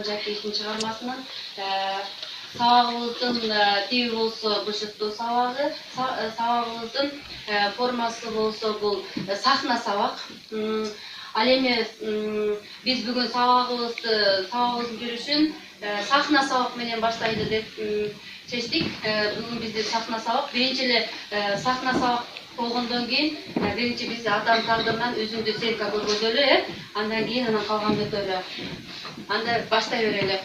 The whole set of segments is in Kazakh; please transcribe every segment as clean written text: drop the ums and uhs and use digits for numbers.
Жакеевдин чыгармасынан сабагыбыздын тиби болсо бышыктуу сабагы, сабагыбыздын формасы болсо бул сахна сабак. Ал эми биз бүгүн сабагыбыздын жүрүшүн сахна сабак менен баштайды деп чечтик. Бүгүн бизде сахна сабак, биринчи эле сахна сабак болгондон кийин биринчи биз адам тагдырынан өзүңдү сценка көргөзөлү, андан кийин анан калган өтөлү. Анда баштай берели.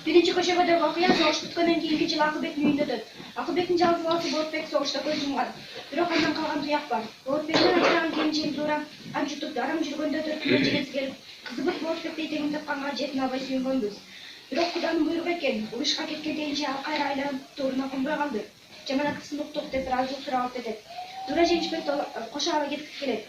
Birinci köşegede okuyan soğuş tutkenden keyinki jıl Akıbek'in uyunda ötөт. Akıbek'in жалгыз баласы Болотбек соғышта көз жумган. Бирок андан калган туяк бар. Болотбектен ажыраган келинчеги Зура анчутуп арам жүргөндө төркүнө жегеси келип, кызыбыз Болотбекти этегин тапканга жетин албай сүйүнгөнбүз. Бирок Куданын буйругу экен, урушка кеткендейинче ал кайра айланып тууруна конбой калды. Жаманаткысын уктук деп бир азыр сурап атат. Зура Жеңишбекти кошо ала кеткиси келет.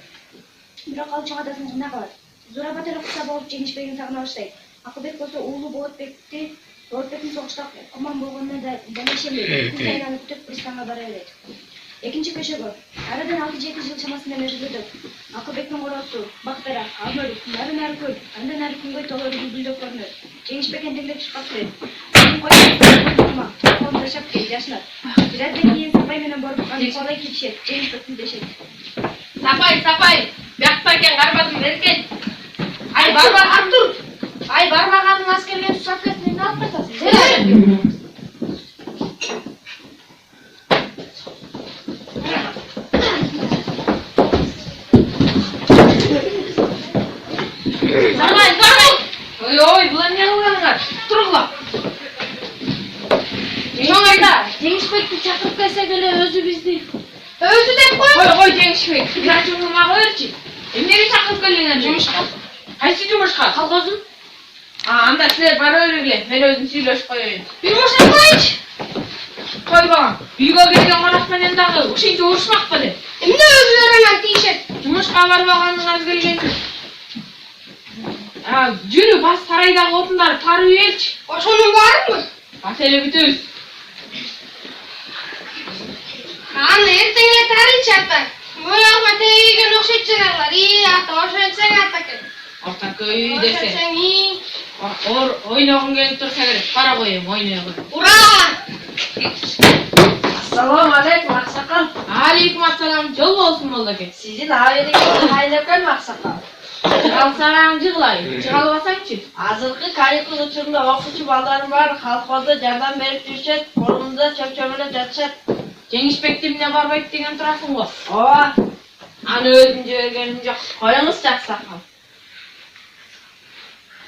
Бирок ал чоң адасын жана калат. Зура батыр кыса болуп Жеңишбекти сагына баштайт. Акыбек болсо уулу Болотбектин согушта куман болгонуна да ишенбейт. Кыз айланып күтүп пристанга бара берет. Экинчи көшөгө арадан 6-7 жыл чамасында мезгил өтөт. Акыбектин коросу, бактара, алмөлүк, нары көл, андан ары күнгөй тоолору гүлдөп көрүнөт. Жеңишбек эндегилеп чыккан келет. Колунда шапка жашнат. Бираздан кийин Сапай менен Борбукан колой киришет. Жеңишбекти дешет. Сапай, бияқта экен карбадым эркен. Ай барбаган тур. Ай барбаганын аскерге шапкасын эмне алып кайтасың? Сармай. Ой, бул эмне кылганыңар? Тургула. Чоң айда, Жеңишбекти чакырып келсек эле өзү бизди. Өзү деп кой. Ой, Жеңишбек, бир ачууну мага берчи. Эмнеге чакырып келдиңер жумушка? Кайсы жумушка? Колгозун. Анда силер бара бергиле, мен өзүм сүйлөшүп коеюн. Бир бошоп коечу. Койбагам. Үйгө келген конок менен дагы ушинче урушмак беле. Эмне өзүлөрүнөн тийишет? Жумушка барбаганыңар келген. Жүрү бас сарайдагы отундарды тарып ийелчи. Ошонун барымбы? Бас эле бүтөбүз. Аны эртеңе тарыйчы ата. Моягыма тийген окшойт жанагылар. Ата, ошентсең ата экен. Орта көй десе. Ойногун келип турса керек. Бара коеюн, ойногун. Ура! Assalamu alaikum Aksakal. Алейкум ассалам, жол болсун молдоке. Sizin ailenizde kaynakan mı Aksakal? Жыгалсаң жыглай, жыгалбасаңчы. Azırkı kanıklı uçurumda okuçu ballarım var. Halkada candan berip düşet. Kolumda çöp-çöpüne çatışet. Жеңишбекти эмне барбайт деген турасың го. Ova. Аны өзүм жибергеним жок. Koyunuz Aksakal.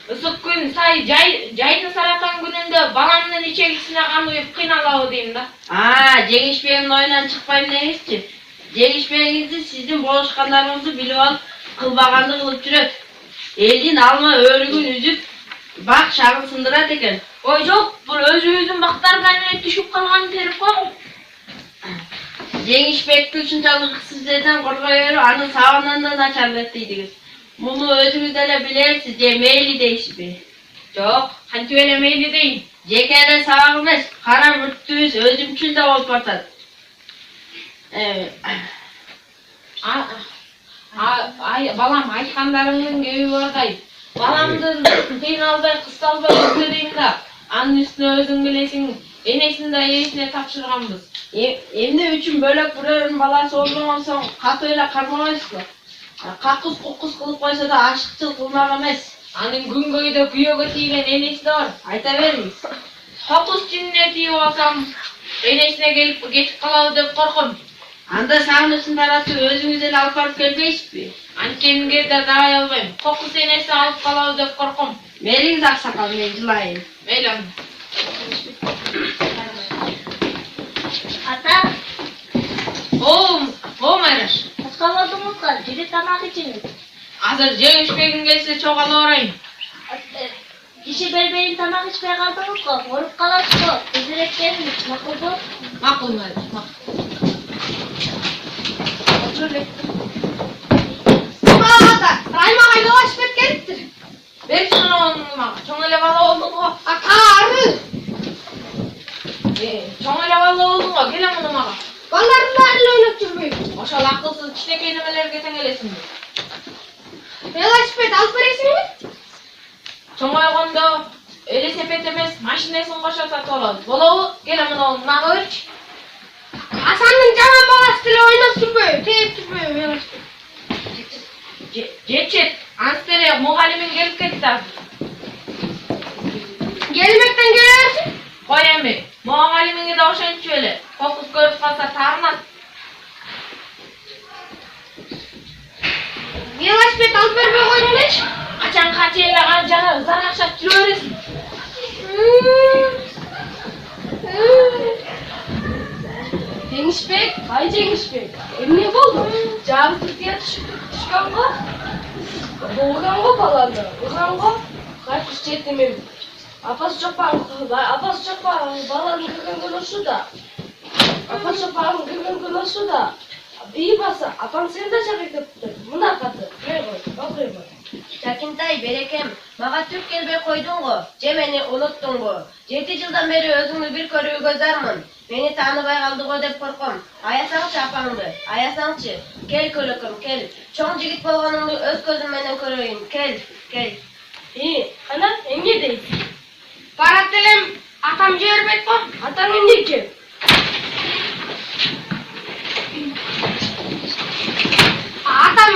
Ысык күн сай жайдын саратан күнүндө баламдын ичегисине кан уюп кыйналабы дейм да. Cengiz oyundan çıkmayayım demişti. Cengiz Bey'inizi sizin boğuşkanlarınızı bilip alıp kılbaganlık kılıp жүрөт. Eldin alma örgün üzüp bak şagı sındırat eken. Ой жок, бул өзүбүздүн бактардан эле түшүп калган терip го. Cengiz Bey'ti ушунчалык sizlerden korkuyor, anı sağından da açarlet deydiniz. Bunu özünüz ele bilersiz, meyli değişmi. Жок, кантип эле мейли дейм. Жекеле сабак эмес, кара бүрттүбүз өзүмчүл да болуп атат. Балам айткандарыңдын көбү бардай. Баламдын кыйналбай, кысталбай өздөрүйм да. Анын үстүнө өзүң билесиң, энесин да ээсине тапшырганбыз. Emne üçün bölök burörün balası olmadan soň katıyla karmalaysızlar. Kakız kukuz kılıp koysa da aşıkçıl kılmak emez. Анын күнгөйдө күйөөгө тийген энеси да бар. Ayta veriniz. Кокус жинине тийип алсам, энесине келип кетип калабы деп корком. Анда сагынычын таратып өзүңүз эле алып барып келбейсизби? Анткенге да дай албайм. Кокус энеси алып калабы деп корком. Мейлиңиз Аксакал, мен жылайын. Мейли. Ата, О, Майраш. калдыңызга, жери тамак ичиңиз. Азыр Жеңишбегим келсе чогала барайын. Киши бербейин тамак ичпей калдыңызго, ооруп каласызго. Тезирээк келиңиз, макулбу? Макул, Майраш, макул. Отур эле. Ата, Райма кайда башып кеткениптир? Берчи мына мага, чоң эле бала болдуң го. Ары! Чоң эле бала болдуң го, келе муну мага. Балдардын баарын ойлоп жүрбөйм. Ошол акылсыз кичинекей немелерге тең элесиңби? Велосипед алып бересиңби? Чоңойгондо велосипед эмес, машинесин кошо сатып алабыз. Болобу? Кел мына мага берчи. Асандын жаман баласы деле ойноп жүрбөйбү, тээп жүрбөйбү велосипед. Жетет. Анстере мугалимиң келип кетти азыр. Келмектен келерсиң? Кой эми, мугалимиңге да ошентип эле. Фокус көрүп калса таарынат. Велосипед алып бербей койдуңбечи? Качан качелаган жана зар акчап жүрө бересиң. Жеңишбек, ай Жеңишбек. Эмне болду? Жагы Түркия түшкөн го? Болгон го баланы. Болгон го? Кайкыш жетимим. Апасы жок баланы кыргын күн ушуда. Апасы жок баланы кыргын күн ушуда. Бий баса, апаң сен да жак кетиптир. Мына каты. Окуй го. Жакинтай, берекем, мага түк келбей койдуң го, же мени унуттуң го. 7 жылдан бери өзүңдү бир көрүүгө зармын. Мени тааныбай калды го деп корком. Аясаңчы апаңды, аясаңчы. Кел көлөкөм, кел. Чоң жигит болгонуңду өз көзүм менен көрөйүн. Кел, кел. Кана, эмне дейсиң? Барат элем, атам жибербейт го. Атаң эмне экен? Атам,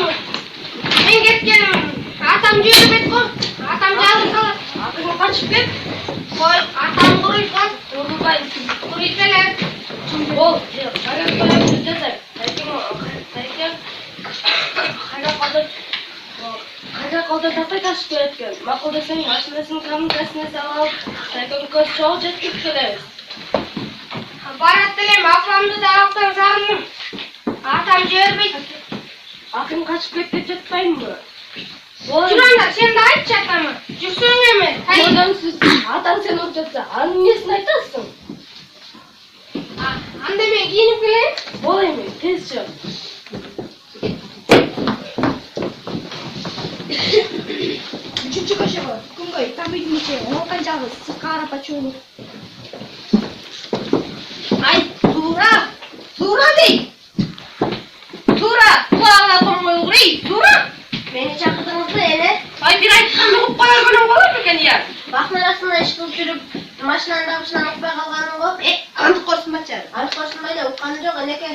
мен кеткеним. Атам жибербейт го. Атам жалгыз калат. Атаң качып кет. Кой, атам курuyпат. Урубайсың. Курuyп эле. Бол, кайракөлөкү жасай. Тайкем, кайраколдо тапай ташып келеткен. Макул десең, машинасынын камерасына салып, тайкемге чоң жеткип келебиз. Барат элем, апамды да аптан сагындым. Атам жибербейт. Акым качып кет деп жатпаймынбы? Жүрөңдө, сен да айтчы атаңа. Жүрсөң эме. Одан атаң сен уруп жатса, анын эмнесин айтасың? Анда мен кийинип келейин. Бол эми, тез чык. Үчүнчү көчөгө күнгөй табыйдын ичи оңкан жалгыз сыртка карап ачуулук. Ай, Зура дей. Зура, кулагыңа коңгой угурей, Зура. Мени чакырдыңызбы, эне? Ай, бир айтканды угуп кала көргөн болот бекен я. Бактын арасында иш кылып жүрүп, машинанын дагышынан укпай калганың го? Антык корсунбачы. Анық көрсүнбай эле укканым жок, энеке.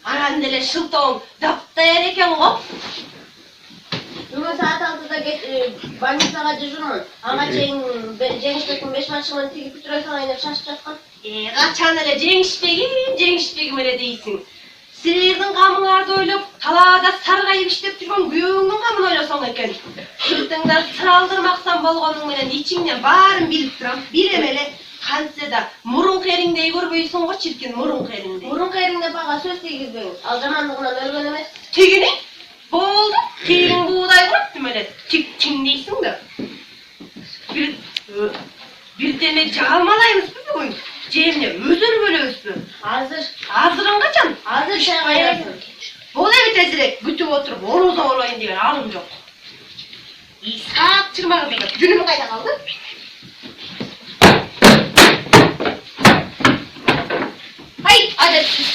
Аран деле шылтоң даптай экен го. Бүгүн саат 6-да больницага дежурмун. Ага чейин Жеңишбектин 5 машыгын тигип бүтүрө салайын деп шашып жаткан. Качан эле жеңишпегим эле дейсиң. Силердин камыңарды ойлоп, талаада саргайып иштеп жүргөн күйөөңдүн камын ойлосоң экен. Сыртыңдан сыр алдырмаксан болгонуң менен ичиңден баарын билип турам. Билем эле, кантсе да мурунку эриңдей көрбөйсүң го, чиркин мурунку эриңдей. Мурунку эриңде бага сөз тийгизбеңиз. Ал жамандыгынан өлгөн эмес. Тигини? Болду. Кийин буудай куруптум эле. Тиң дейсиң да. Бирдеме жалмалайбызбы бүгүн? Же эмне өзөр бөлөбүзбү? Азырын качан? Азыр чай кайрасың. Бул эми тезирээк бүтүп отуруп орозо болоюн деген алым жок. Саат 20 деген жүнүм кайда калды? Ай, адепсиз.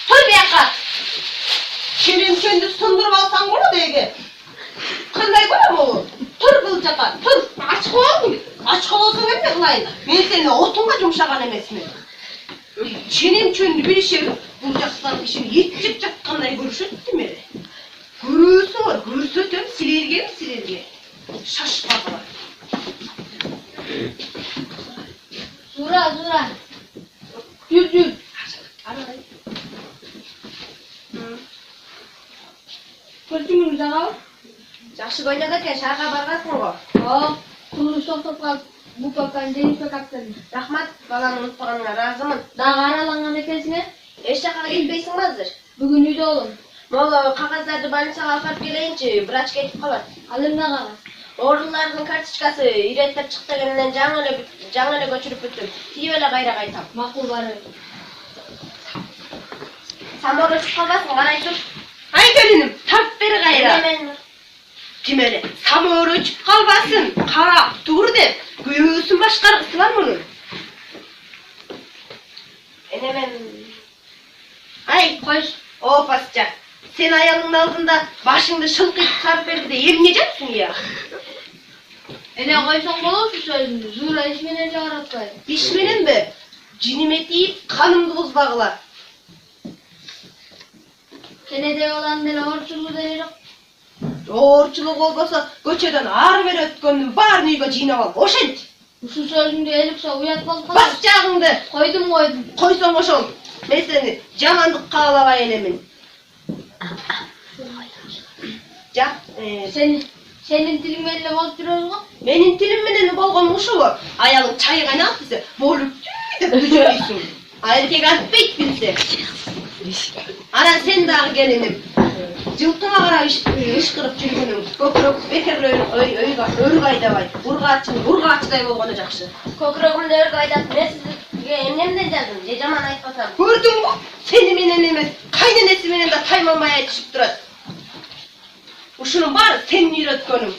Тур бияка. Чемемчөндү сундуруп алсаң болот эге. Кандай көрөм могу? Тур кылчака, тур. Ачык болдуң. Ачык болсоң эмне кылайын? Мен сени отунга жумшаган эмесмин. Ченемчөндү билишип, бул жактан ишин ет жеп жаткандай көрүшөт эле. Көрөсүңөр, көрсөтөм силерге. Шашпагыла. Зура. Жүр. Көрчүмүң жага? Жакшы көйнөк экен, шаарга баргансың го. Курулуш токтоп калып, бул папканы Жеңишбек аптан. Рахмат, баланы унутпаганыңа ыраазымын. Дагы араланган экенсиң э? Эч жака кетпейсиңби азыр? Бүгүн үйдө болом. Моло, кагаздарды больницага алып барып келейинчи, врач кетип калат. Ал эмне кагаз? Оорулардын карточкасы иреттеп чык дегенден жаңы эле көчүрүп бүттүм. Тийип эле кайра кайтам. Макул бары. Самор өчүп калбасын, карай тур. Ай келиним, тарт бери кайра. Мен Тимеле, самөр өчүп калбасын, карап тур деп, күйөөсүн башкаргысы бар мунун. Эне мен Ай, койш, опасча. Sen ayağının altında başını şılkıyıp sarıp verdi de eline caksın ya. Ene koysan olur şu sözünü. Zura ismini çağıratmayın. İşmenin mi? Cinime deyip kanımdı buzbağılar. Kenede olan dene orçulu denerek. Doğurçuluk olmasa göçeden ağır ver ötkönün barını uyga cinap al. Oşent. Şu sözünde elipse uyatmaz kalır. Bas çağındı. Koydum. Koysan oşol. Ben seni camandık kağlava elemin. Senin dilin benimle bozduruyoruz mu? Menin tilim menen bolgon uşulu. Ayağın çayı kaynat bize. Bolup tüy de bücürüysün. Erkek atpeyt bilse. Ana sen dağı gelinim. Жылтыңа қарап ышқырып жүргенің көкірек бекерлі өрік айдабай ұрғачыдай болғаны жақсы. Көкірегімді өрік айдап мен сізге емнемден жаздым, же жаман айтпасам. Көрдің бі? Сені менен емес, қайненесі менен де тайманбай айтышып тұрады. Ушының бары сенің үйреткенің.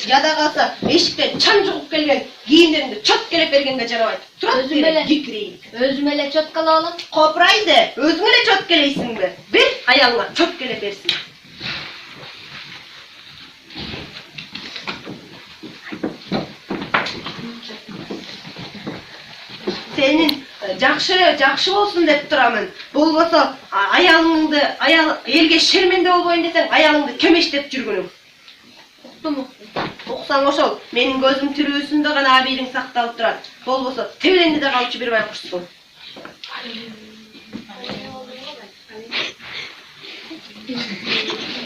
Яда қалса ешіктен чаң жұғып келген киімдеріңді чот келеп бергенге жарабайды. Тұрат беріп кекірейік. Özüm ele çot kala alın. Қопырайды, өзің еле чот келейсің бе? Бер аяғыңа чот келе берсін. Сенің жақшы болсын деп тұрамын. Болмаса елге шерменде болбайын десең, аяғыңды көмештеп жүргенің. Оқсаң ошол, менің көзім түрүүсүндө гана абийиң сакталып турат. Болбосо, тебеленде де калчу бир байкушсуң.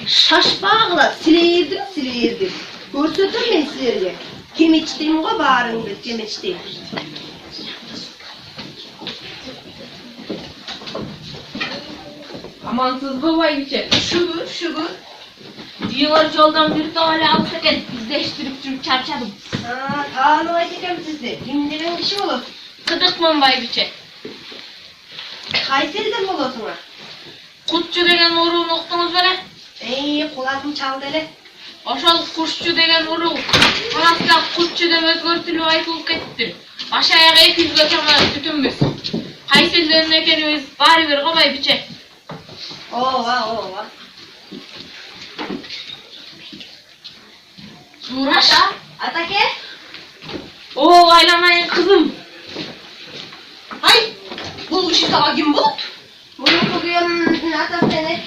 Шашпагыла, силейирдим. Көрсөтөм мен силерге. Кемечтейм го баарыңды, кемечтейм. Amansız bu baybiçe. Şugur. Diyor yoldan bir tane alsa eken izleştirip sürüp çarçadım. Taanıbayt ekem sizde. Kim degen kişi bolosун? Kıdıkmın baybiçe. Kayseriden bolosуңар? Kutçu degen uruğunu oktunuz bere. Kulağım çaldı ele. Oşol kuşçu degen uruğu. Kanasda kutçu dem özgörtülüğü aytılıp kettir. Baş ayağı 200'e çama tütünmüş. Kayserlerin ekenimiz bari bir ko baybiçe. Ova. Zuraş. Atake? Aylamayın kızım. Hay! Bu işi sana kim bulut? Bunu bugün atası seni.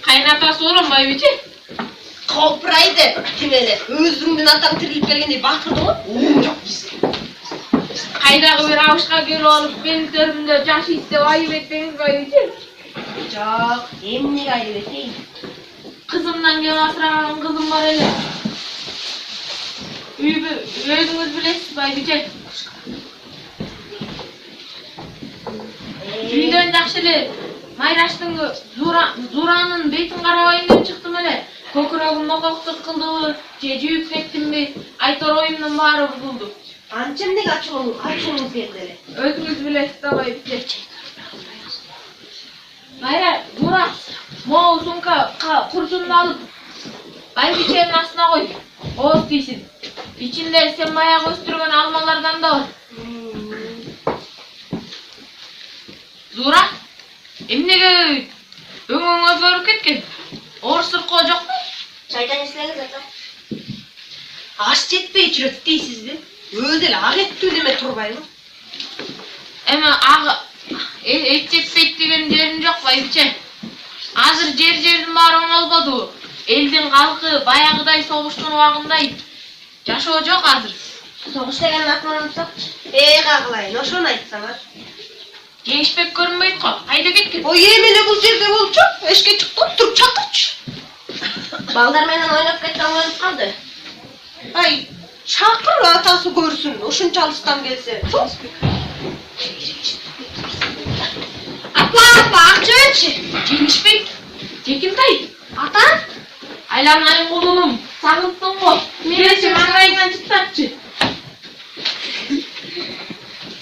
Kaynatası olan baybiçe. Kopuraydı kimeli. Özümden atan tirilip gelgende bakırdı o. Çok güzel. Kaydağı bir avuşka geri olup benim törümde caşı iste ayıp etmeniz baybiçe. Çok. Emni gayrı eteyim. Kızımdan gel asrağın kızım var hele. Özünüz bilesiz baybiçe. Üydön jakşılı. Mayraştın Zura'nın beytin karabayından çıktım hele. Köküregimde koktuk kıldı. Jüyüp kettim mi? Aytar oyumdan bari buldu. Ançemdeki açığınız yerleri. Özünüz bilesiz de baybiçe. Mayra, Zura, moğu sunka kurşununu alıp baybiçenin astına koy. Oğuz deysin. İçinde sen bayağı göstürgen almalardan da var. Zura, emnege öňüň özgörüp ketken. Orsyrko jok mu? Çaydan içseniz ata. Aş jetpey çüröt deysizdi. Özele aq ettүү deme turbaymy? Ema et jetpeyt degen jerim jok baybiçe. Azыр жердин баары оңолбоду. Элдин калкы баягыдай согуштун убагындай жашоо жок азыр. Soğuş degen atmanım sokçu. Kağılayın, oşonu aytsaňar. Жеңишбек көрүнбөйт го. Кайда кеткен? O emele bu jerde bolçu. Eşke çıktı, turup çakıç. Balдар менен ойноп кеткен oyunup kaldı. Ay, çakır atası görsün. Oşun çalıştan gelse. Çok. Apa, akçöç. Жеңишбек, Жекимтай, ата, айланайын кулунум, сагынттың го. Келчи маңайыңан чыксакчы.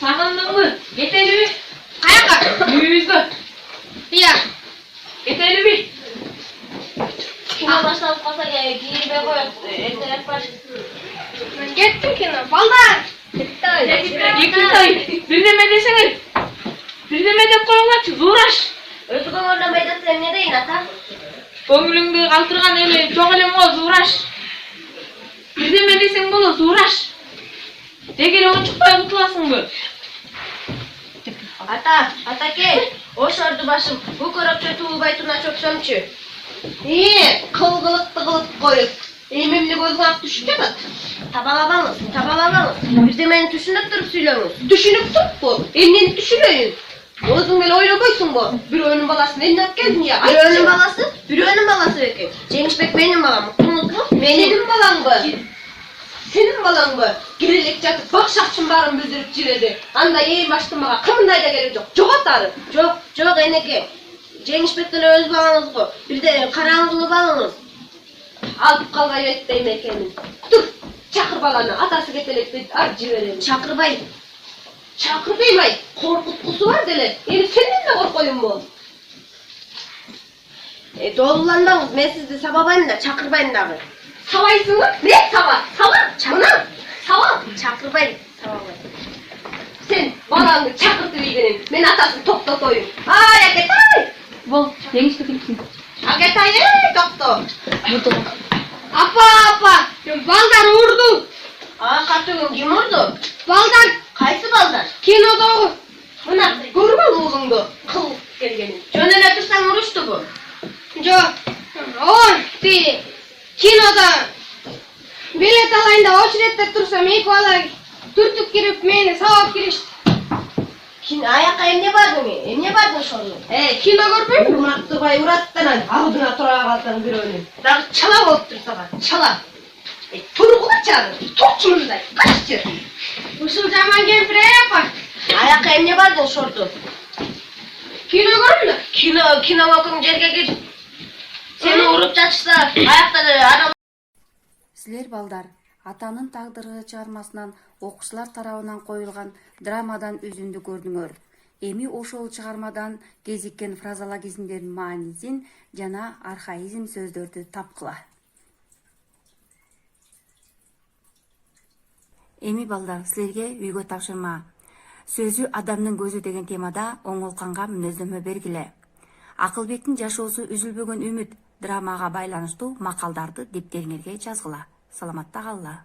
Сагындыңбы? Кетелиби? Kayaka. Үйүбүзгө. Ya. Кетелиби? Kino başlanıp kalsa giyirbe koyup ertelep baş. Gittim kino. Balдар. Жекимтай, бир неме десеңер. Birдеме деп коюңлачы, Зураш. Өзүгөң ойлонбой жатсаң эмне дейин ата? Көңүлүңдү калтырган эле жок элем го, Зураш. Birдеме десең болот, Зураш. Деги эле унчукпай кутуласыңбы? Атакей, ошорду башым, бу көрөкчө туулбай туна чөксөмчү. Кылгылыкты кылып коюп. Эмемне көзүң ак түшүп жатат. Табалабаңыз. Бирдемени түшүнүп туруп сүйлөңүз. Түшүнүп туруппу? Эмнени түшүнөйүн? Өзүң эле ойлобойсуңбу? Бирөөнүн баласын эмне алып келдиң я? Бирөөнүн баласы бекен. Жеңишбек менин балам, уктуңузбу? Менин балаңбы? Сенин балаңбы? Кирелек жатып бакшакчын баарын билдирип жиберди. Анда эң баштымага кымдай да керек жок. Жогот ары. Жок энеке. Жеңишбек деле өз балаңыз го. Бирде караңгылы балаңыз. Алып калбай өттейм экенин. Тур, чакыр баланы, атасы кетелеп ар жиберем. Чакырбайм ай, коркуткусу бар деле. Эми сенден да коркоюмбу? Долуланбаңыз, мен сизди сабабайм да, чакырбайм дагы. Сабайсыңбы? Не саба? Мына, саба. Чакырбайм, сабабайм. Сен балаңды чакыртып ийгенин, мен атасын токтотоюм. Ай, акетай! Бол, жеңишти келсин. Акетай, токто. Апа, балдар урду. Катыгым ким урду? Балдар Кайсы балдар? кинодогу. Мына, Көрбөң уулуңду кыл келгенин. жөн эле турсаң уруштубу? Жок. Ой, кинода билет алайын да очередте турсам, эки бала түртүп кирип мени сабап киришти. Аяка эмне бардың ошону? Кино көрбөйм? Урматтыбай ураттанан алдына тура калсаң бирөөнүн. Дагы чала болуптур сага, чала. Тургулачы аны, турчу мындай, каччы. Ушул жаман кемпир апа. Аяка эмне бардың шорду? Кино көрөм да. Киного көң жерге кир. Сени уруп жатышса, аякта да Силер балдар, атанын тагдыры чыгармасынан окуучулар тарабынан коюлган драмадан үзүндү көрдүңөр. Эми ошол чыгармадан кезиккен фразологизмдердин маанисин жана архаизм сөздөрдү тапкыла. Эми балдар, силерге үйгө тапшырма. Сөзү адамдын көзү деген темада оңолканга мүнөздөмө бергиле. Акылбектин жашоосу үзүлбөгөн үмүт драмага байланыштуу макалдарды дептериңерге жазгыла. Саламатта калгыла.